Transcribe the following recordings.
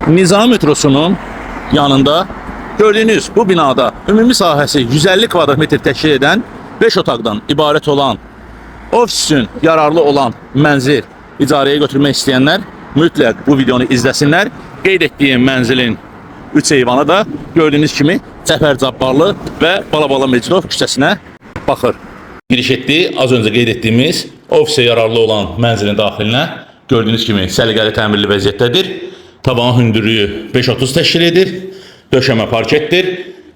Nizam metrosunun yanında gördüğünüz bu binada ümumi sahəsi 150 kvadrat metr təşkil edən 5 otaqdan ibarət olan ofis üçün yararlı olan mənzil icarəyə götürmək istəyənlər mütləq bu videonu izləsinlər. Qeyd etdiyim mənzilin 3 eyvanı da gördüğünüz kimi Cəfər Cabbarlı və Balabala Mecidov küçəsinə baxır. Giriş etdi. Az önce qeyd etdiyimiz ofisə yararlı olan mənzilin daxilinə gördüğünüz kimi səliqəli təmirli vəziyyətdədir. Tavan hündürlüyü 5.30 təşkil edir. Döşəmə parketdir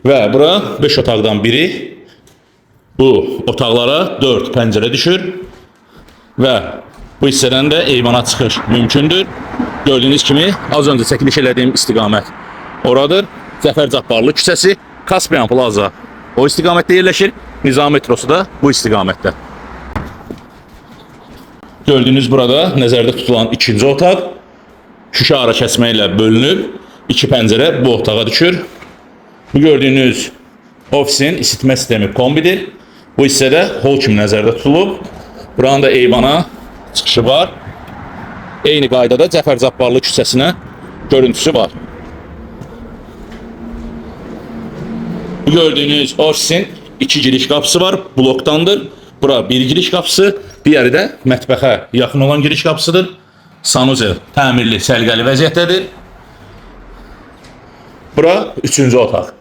və bura 5 otaqdan biri. Bu otaqlara 4 pəncərə düşür və bu hissədən də eyvana çıxış mümkündür. Gördüğünüz kimi az önce çəkiliş elədiyim istiqamət oradır. Cəfər Cabbarlı küçəsi, Kaspian Plaza o istiqamətdə yerləşir. Nizam metrosu da bu istiqamətdə. Gördüğünüz burada nəzərdə tutulan ikinci otaq şüşə ara kəsmə ilə bölünüb. 2 pəncərə bu otağa düşür. Bu gördüğünüz ofisin isitmə sistemi kombidir. Bu hissədə hol kimi nəzərdə tutulub. Buranın da eyvana çıxışı var. Eyni qaydada Cəfər Cabbarlı küçəsinə görüntüsü var. Bu gördüğünüz ofisin 2 giriş qapısı var. Blokdandır. Bura bir giriş qapısı, diğeri də mətbəxə yaxın olan giriş qapısıdır. Sanuzel təmirli, səliqəli vəziyyətdədir. Bura 3-cü otaq.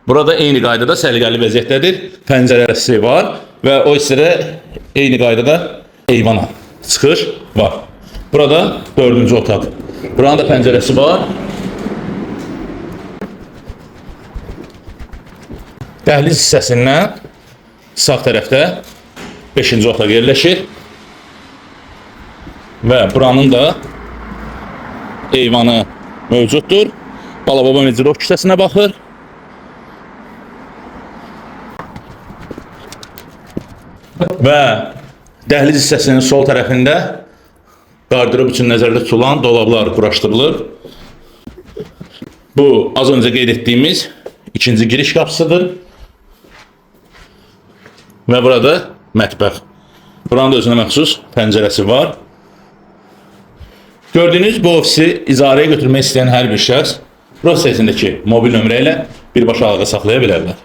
Burada eyni qaydada səliqəli vəziyyətdədir. Pəncərəsi var və o hissədə eyni qaydada eyvana çıxış var. Burada 4-cü otaq. Buranın da pəncərəsi var. Dəhliz hissəsindən sağ tərəfdə 5-ci otaq yerləşir. Və buranın da eyvanı mövcuddur. Balababa Mecidov küçəsinə baxır. Və dəhliz hissəsinin sol tərəfində qardırob üçün nəzərdə tutulan dolablar quraşdırılır. Bu az önce qeyd etdiyimiz ikinci giriş qapısıdır. Və burada mətbəx. Buranın da özünə məxsus pəncərəsi var. Gördüğünüz bu ofisi icarəyə götürmək istəyən hər bir şəxs Rus sitəsindəki mobil nömrə ilə birbaşa əlaqə saxlaya bilərlər.